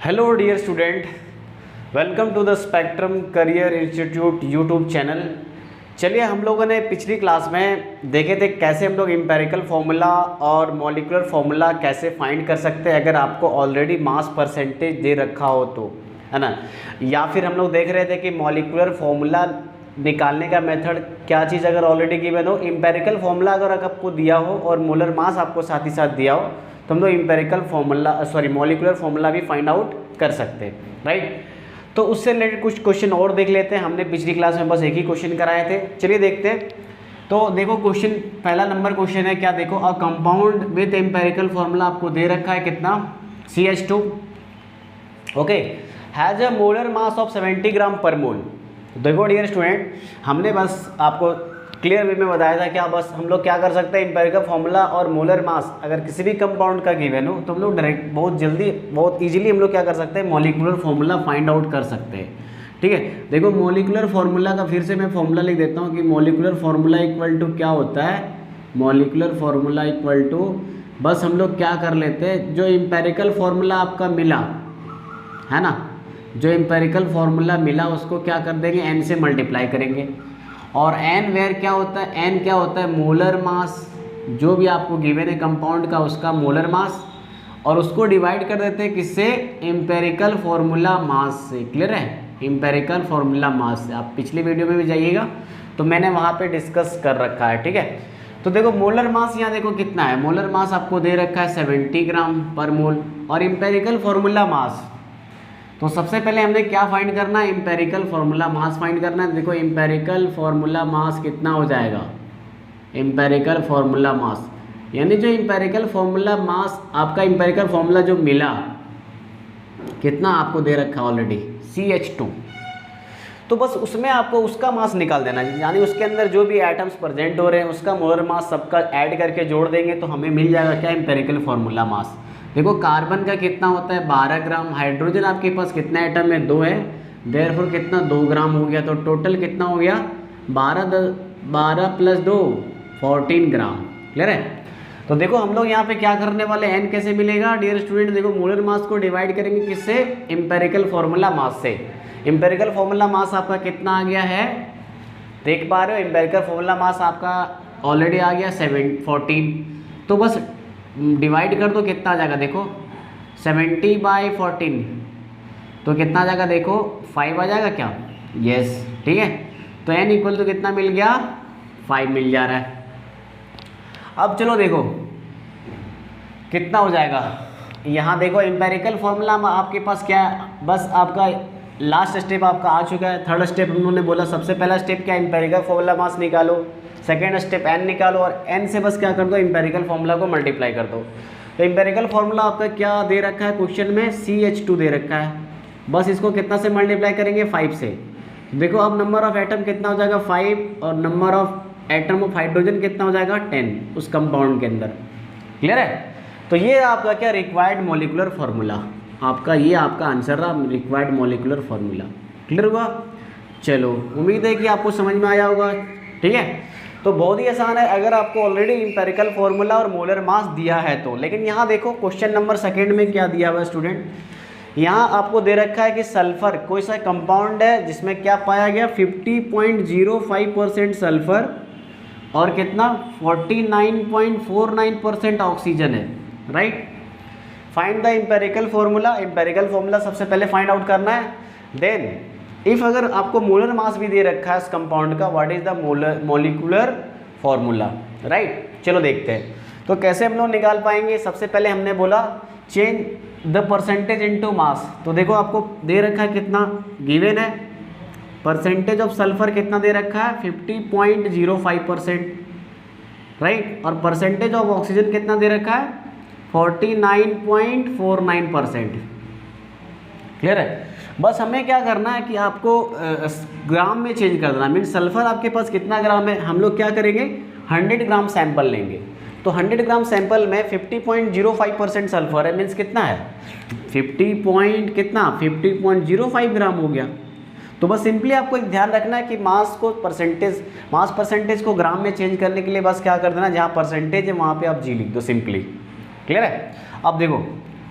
Hello dear student, welcome to the spectrum career institute YouTube channel. चलिए, हम लोगों ने पिछली क्लास में देखे थे कैसे हम लोग एम्पेरिकल फार्मूला और मॉलिक्यूलर फार्मूला कैसे फाइंड कर सकते हैं अगर आपको ऑलरेडी मास परसेंटेज दे रखा हो तो, है ना। या फिर हम लोग देख रहे थे कि मॉलिक्यूलर फार्मूला निकालने का मेथड क्या चीज़ अगर ऑलरेडी गिवन हो, एम्पेरिकल फार्मूला अगर आपको दिया हो और मोलर मास आपको साथ ही साथ दिया हो तो हम लोग एम्पेरिकल फार्मूला मॉलिक्यूलर फार्मूला भी फाइंड आउट कर सकते हैं, राइट। तो उससे रिलेटेड कुछ क्वेश्चन और देख लेते हैं। हमने पिछली क्लास में बस एक ही क्वेश्चन कराए थे, चलिए देखते हैं। तो देखो क्वेश्चन, पहला नंबर क्वेश्चन है, क्या देखो, a compound with empirical formula आपको दे रखा है कितना, CH2, okay, has a molar mass of 70 ग्राम पर मोल। देखो डियर स्टूडेंट, हमने बस आपको क्लियर वे में बताया था क्या, बस हम लोग क्या कर सकते हैं, एम्पेरिकल फार्मूला और मोलर मास अगर किसी भी कंपाउंड का गिवन हो तो हम लोग डायरेक्ट बहुत इजीली हम लोग क्या कर सकते हैं, मॉलिक्यूलर फार्मूला फाइंड आउट कर सकते हैं, ठीक है। देखो मॉलिक्यूलर फार्मूला का फिर से मैं फार्मूला लिख देता हूँ कि मॉलिक्यूलर फार्मूला इक्वल टू क्या होता है, मॉलिक्यूलर फार्मूला इक्वल टू, बस हम लोग क्या कर लेते हैं, जो एम्पेरिकल फार्मूला आपका मिला है ना, जो एम्पेरिकल फार्मूला मिला उसको क्या कर देंगे, n से मल्टीप्लाई करेंगे। और n वेयर क्या होता है, n क्या होता है, मोलर मास, जो भी आपको गिवन है कंपाउंड का उसका मोलर मास, और उसको डिवाइड कर देते हैं किससे, एम्पेरिकल फार्मूला मास से। क्लियर है, एम्पेरिकल फार्मूला मास से। आप पिछली वीडियो में भी जाइएगा तो मैंने वहाँ पे डिस्कस कर रखा है, ठीक है। तो देखो मोलर मास यहाँ देखो कितना है, मोलर मास आपको दे रखा है 70 ग्राम पर मोल, और एम्पेरिकल फार्मूला मास, तो सबसे पहले हमने क्या फाइंड करना है, एम्पेरिकल फार्मूला मास फाइंड करना है। देखो एम्पेरिकल फार्मूला मास कितना हो जाएगा, एम्पेरिकल फार्मूला मास यानी जो एम्पेरिकल फार्मूला मास आपका, एम्पेरिकल फार्मूला जो मिला कितना आपको दे रखा ऑलरेडी, CH2, तो बस उसमें आपको उसका मास निकाल देना है, यानी उसके अंदर जो भी एटम्स प्रेजेंट हो रहे हैं उसका मोलर मास सबका ऐड करके जोड़ देंगे तो हमें मिल जाएगा क्या, एम्पेरिकल फार्मूला मास। देखो कार्बन का कितना होता है 12 ग्राम, हाइड्रोजन आपके पास कितना एटम है, 2 है, देयरफॉर कितना 2 ग्राम हो गया, तो टोटल कितना हो गया 12 प्लस 2 14 ग्राम। क्लियर है। तो देखो हम लोग यहाँ पे क्या करने वाले, n कैसे मिलेगा डियर स्टूडेंट, देखो मोलर मास को डिवाइड करेंगे किससे, एम्पेरिकल फार्मूला मास से। एम्पेरिकल फार्मूला मास आपका कितना आ गया है, देख पा रहे हो, एम्पेरिकल फार्मूला मास आपका ऑलरेडी आ गया 14, तो बस डिवाइड कर दो, कितना आ जाएगा देखो 70/14, तो कितना आ जाएगा देखो 5 आ जाएगा क्या, यस, ठीक है। तो n इक्वल तो कितना मिल गया, 5 मिल जा रहा है। अब चलो देखो कितना हो जाएगा, यहाँ देखो एम्पेरिकल फार्मूला आपके पास क्या है, बस आपका लास्ट स्टेप आपका आ चुका है। थर्ड स्टेप उन्होंने बोला, सबसे पहला स्टेप क्या, एम्पेरिकल फार्मूला मास निकालो, सेकेंड स्टेप n निकालो, और n से बस क्या कर दो, एम्पेरिकल फार्मूला को मल्टीप्लाई कर दो। तो एम्पेरिकल फार्मूला आपका क्या दे रखा है क्वेश्चन में, CH2 दे रखा है, बस इसको कितना से मल्टीप्लाई करेंगे, 5 से। देखो अब नंबर ऑफ एटम कितना हो जाएगा 5, और number of atom of hydrogen कितना हो जाएगा 10 उस कंपाउंड के अंदर। क्लियर है। तो ये आपका क्या, रिक्वायर्ड मॉलिक्यूलर फार्मूला, आपका ये आपका आंसर रहा, रिक्वायर्ड मॉलिक्यूलर फार्मूला। क्लियर हुआ। चलो उम्मीद है कि आपको समझ में आया होगा, ठीक है। तो बहुत ही आसान है अगर आपको ऑलरेडी एम्पेरिकल फार्मूला और मोलर मास दिया है तो। लेकिन यहाँ देखो क्वेश्चन नंबर सेकंड में क्या दिया हुआ है स्टूडेंट, यहाँ आपको दे रखा है कि सल्फर कोई सा कंपाउंड है जिसमें क्या पाया गया, 50.05% सल्फर और कितना 49.49% ऑक्सीजन है, right. Find the empirical formula, empirical formula सबसे पहले फाइंड आउट करना है। देन इफ अगर आपको मोलर मास भी दे रखा है इस कंपाउंड का, what is the molecular formula, right. चलो देखते हैं तो कैसे हम लोग निकाल पाएंगे। सबसे पहले हमने बोला change the percentage into mass, तो देखो आपको दे रखा है कितना, गिवन है परसेंटेज ऑफ सल्फर कितना दे रखा है 50.05%, राइट, और परसेंटेज ऑफ ऑक्सीजन कितना दे रखा है 49.49%। क्लियर है। बस हमें क्या करना है कि आपको ग्राम में चेंज कर देना, मीन सल्फर आपके पास कितना ग्राम है, हम लोग क्या करेंगे 100 ग्राम सैंपल लेंगे, तो 100 ग्राम सैंपल में 50.05% सल्फर है, मीन्स कितना है 50.05 ग्राम हो गया। तो बस सिंपली आपको एक ध्यान रखना है कि मास परसेंटेज को ग्राम में चेंज करने के लिए बस क्या कर देना, जहाँ परसेंटेज है वहाँ पे आप जी लिख दो सिंपली। क्लियर है। अब देखो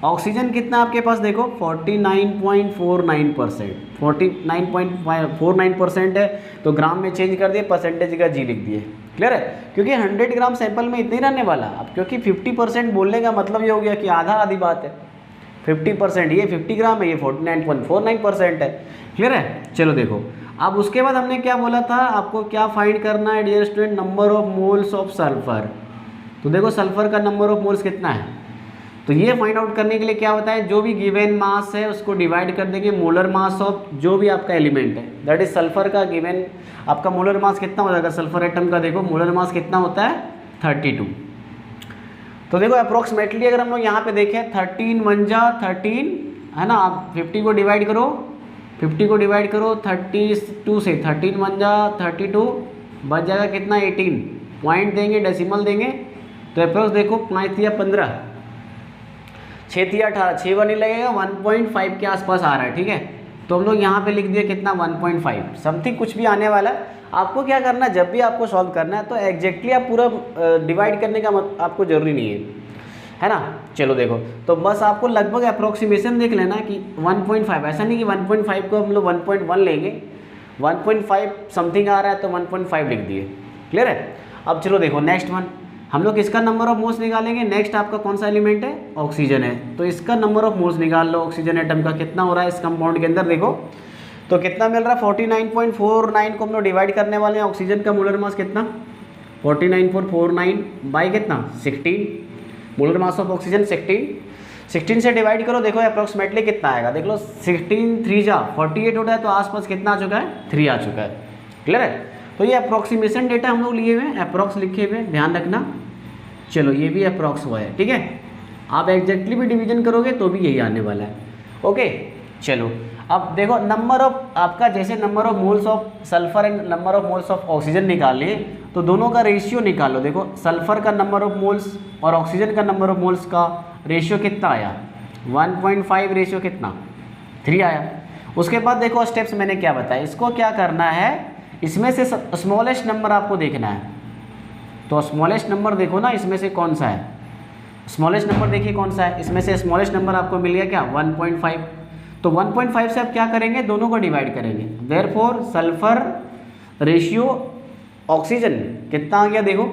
ऑक्सीजन कितना आपके पास देखो 49.49%, 49.49% है, तो ग्राम में चेंज कर दिए, परसेंटेज का जी लिख दिए। क्लियर है, क्योंकि 100 ग्राम सैंपल में इतने रहने वाला। अब क्योंकि 50% बोलने का मतलब ये हो गया कि आधा आधी बात है, 50% ये 50 ग्राम है, ये 49.49% है। क्लियर है, चलो देखो अब उसके बाद हमने क्या बोला था, आपको क्या फाइंड करना है dear student, number of moles of sulphur. तो देखो सल्फर का नंबर ऑफ मोल्स कितना है, तो ये फाइंड आउट करने के लिए क्या होता है, जो भी गिवन मास है उसको डिवाइड कर देंगे मोलर मास ऑफ जो भी आपका एलिमेंट है, दैट इज सल्फर का गिवन आपका मोलर मास कितना हो जाएगा, सल्फर एटम का देखो मोलर मास कितना होता है 32। तो देखो अप्रोक्सीमेटली अगर हम लोग यहाँ पे देखें 13 1 जा 13 है ना, आप 50 को डिवाइड करो, 50 को डिवाइड करो 32 से, 13 1 जा 32, बच जाएगा कितना 18, पॉइंट देंगे डेसिमल देंगे, तो अप्रोक्स देखो 5 या 15, 6 या 18, 6 बार नहीं लगेगा, 1.5 के आसपास आ रहा है। ठीक है, तो हम लोग यहाँ पे लिख दिए कितना 1.5 समथिंग कुछ भी आने वाला है। आपको क्या करना है, जब भी आपको सॉल्व करना है तो एग्जैक्टली आप पूरा डिवाइड करने का आपको ज़रूरी नहीं है ना। चलो देखो, तो बस आपको लगभग अप्रोक्सीमेशन देख लेना कि 1.5, ऐसा नहीं कि 1.5 को हम लोग 1.1 लेंगे, 1.5 समथिंग आ रहा है तो 1.5 लिख दिए। क्लियर है, अब चलो देखो नेक्स्ट वन, हम लोग इसका नंबर ऑफ मोल्स निकालेंगे। नेक्स्ट आपका कौन सा एलिमेंट है, ऑक्सीजन है, तो इसका नंबर ऑफ मोल्स निकाल लो, ऑक्सीजन एटम का कितना हो रहा है इस कंपाउंड के अंदर। देखो तो कितना मिल रहा है 49.49 को हम लोग डिवाइड करने वाले हैं, ऑक्सीजन का मोलर मास कितना 49.49 बाई कितना 16, मोलर मास ऑफ ऑक्सीजन 16 से डिवाइड करो, देखो अप्रोक्सीमेटली कितना आएगा, देख लो 16 3 जा 48 होता है, तो आसपास कितना आ चुका है 3 आ चुका है। क्लियर है, तो ये अप्रोक्सीमेशन डेटा हम लोग लिए हुए हैं, अप्रोक्स लिखे हुए, ध्यान रखना। चलो ये भी अप्रोक्स हुआ है, ठीक है, आप एग्जैक्टली भी डिवीजन करोगे तो भी यही आने वाला है। ओके चलो अब देखो नंबर ऑफ आपका, जैसे number of moles of sulphur and number of moles of oxygen निकाले, तो दोनों का रेशियो निकालो। देखो सल्फर का नंबर ऑफ मोल्स और ऑक्सीजन का नंबर ऑफ मोल्स का रेशियो कितना आया 1.5, रेशियो कितना 3 आया। उसके बाद देखो स्टेप्स मैंने क्या बताया, इसको क्या करना है, इसमें से स्मॉलेस्ट नंबर आपको देखना है, तो स्मॉलेस्ट नंबर देखो ना इसमें से कौन सा है, स्मॉलेस्ट नंबर देखिए कौन सा है, इसमें से स्मॉलेस्ट नंबर आपको मिल गया क्या 1.5, तो 1.5 से आप क्या करेंगे, दोनों को डिवाइड करेंगे, देयरफॉर सल्फर रेशियो ऑक्सीजन कितना आ गया, देखो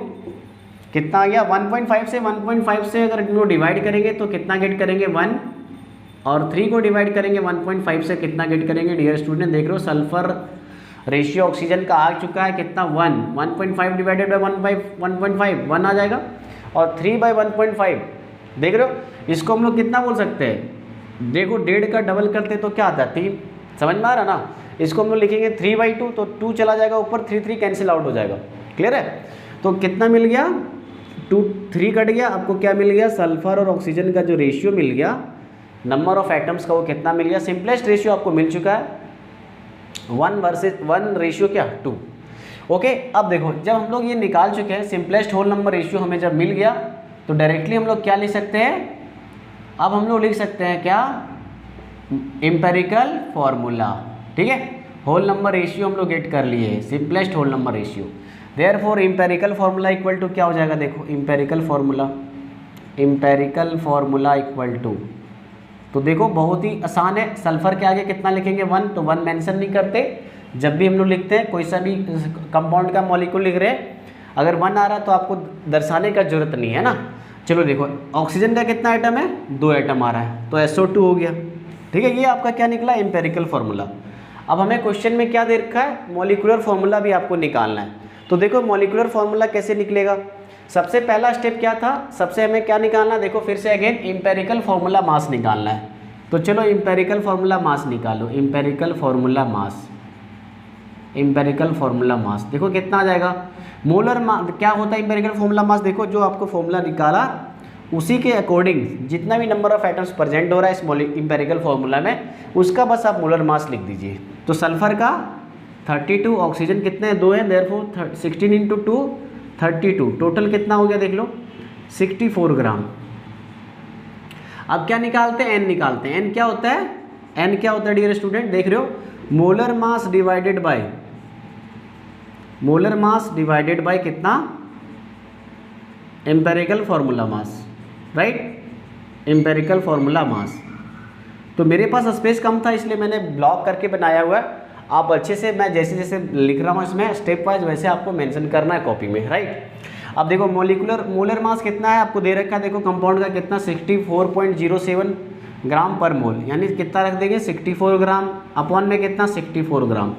कितना आ गया 1.5 से 1.5 से अगर इनको डिवाइड करेंगे तो कितना गेट करेंगे 1, और 3 को डिवाइड करेंगे 1.5 से कितना गेट करेंगे डियर स्टूडेंट, देख रहे हो सल्फर रेशियो ऑक्सीजन का आ चुका है कितना 1.5 डिवाइडेड बाई 1.5 1 आ जाएगा, और 3/1.5 देख रहे हो, इसको हम लोग कितना बोल सकते हैं, देखो 1.5 का डबल करते तो क्या आता है 3, समझ में आ रहा ना, इसको हम लोग लिखेंगे 3/2, तो 2 चला जाएगा ऊपर, 3 कैंसिल आउट हो जाएगा। क्लियर है, तो कितना मिल गया 2 3 कट गया, आपको क्या मिल गया सल्फर और ऑक्सीजन का जो रेशियो मिल गया नंबर ऑफ एटम्स का वो कितना मिल गया, सिंपलेस्ट रेशियो आपको मिल चुका है 1 वर्सेस 1 रेशियो क्या 2। ओके अब देखो जब हम लोग ये निकाल चुके हैं सिंपलेस्ट होल नंबर रेशियो हमें जब मिल गया, तो डायरेक्टली हम लोग क्या लिख सकते हैं, अब हम लोग लिख सकते हैं क्या एम्पेरिकल फॉर्मूला। ठीक है, होल नंबर रेशियो हम लोग गेट कर लिए, simplest whole number ratio, therefore empirical formula equal to क्या हो जाएगा, देखो एम्पेरिकल फॉर्मूला इक्वल टू, तो देखो बहुत ही आसान है, सल्फर के आगे कितना लिखेंगे 1, तो 1 मेंशन नहीं करते, जब भी हम लोग लिखते हैं कोई सा भी कंपाउंड का मॉलिक्यूल लिख रहे हैं अगर 1 आ रहा है तो आपको दर्शाने का जरूरत नहीं है ना। चलो देखो ऑक्सीजन का कितना आइटम है 2 आइटम आ रहा है, तो SO2 हो गया। ठीक है, ये आपका क्या निकला एम्पेरिकल फार्मूला। अब हमें क्वेश्चन में क्या दे रखा है, मॉलिक्यूलर फार्मूला भी आपको निकालना है। तो देखो मॉलिक्यूलर फार्मूला कैसे निकलेगा, सबसे पहला स्टेप क्या था, सबसे हमें क्या निकालना, देखो फिर से अगेन एम्पेरिकल फार्मूला मास निकालना है। तो चलो एम्पेरिकल फार्मूला मास निकालो, एम्पेरिकल फार्मूला मास देखो कितना आ जाएगा, मोलर मास क्या होता है एम्पेरिकल फार्मूला मास, देखो जो आपको फार्मूला निकाला उसी के अकॉर्डिंग जितना भी नंबर ऑफ एटम्स प्रेजेंट हो रहा है इस एम्पेरिकल फार्मूला में उसका बस आप मोलर मास लिख दीजिए। तो सल्फर का 32, ऑक्सीजन कितने हैं 2 हैं, देयरफॉर 16 × 2 32, टोटल कितना हो गया देख लो 64 ग्राम। अब क्या निकालते हैं, एन निकालते हैं। एन क्या होता है, एन क्या होता है डियर स्टूडेंट, देख रहे हो मोलर मास डिवाइडेड बाय कितना empirical formula mass, right, empirical formula mass. तो मेरे पास स्पेस कम था इसलिए मैंने ब्लॉक करके बनाया हुआ है। आप अच्छे से, मैं जैसे जैसे लिख रहा हूँ इसमें स्टेप वाइज, वैसे आपको मेंशन करना है कॉपी में, राइट। अब देखो मोलर मास कितना है आपको दे रखा है, देखो कंपाउंड का कितना 64.07 ग्राम पर मोल, यानी कितना रख देंगे 64 ग्राम, अपॉन में कितना 64 ग्राम।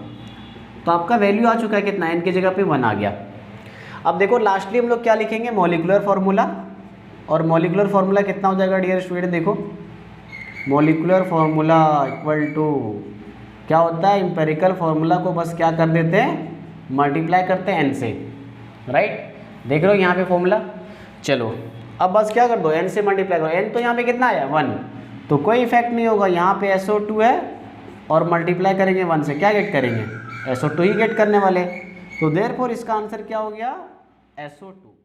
तो आपका वैल्यू आ चुका है कितना, n की जगह पे 1 आ गया। अब देखो लास्टली हम लोग क्या लिखेंगे, मॉलिक्यूलर फार्मूला। और मॉलिक्यूलर फार्मूला कितना हो जाएगा डियर स्टूडेंट, देखो मॉलिक्यूलर फार्मूला इक्वल टू क्या होता है, एम्पेरिकल फार्मूला को बस क्या कर देते हैं, मल्टीप्लाई करते हैं n से, राइट। देख रहे हो यहाँ पे फॉर्मूला। चलो अब बस क्या कर दो, n से मल्टीप्लाई करो, n तो यहाँ पे कितना आया 1, तो कोई इफेक्ट नहीं होगा, यहाँ पे SO2 है और मल्टीप्लाई करेंगे 1 से, क्या गेट करेंगे, SO2 ही गेट करने वाले। तो देयरफॉर इसका आंसर क्या हो गया, SO2।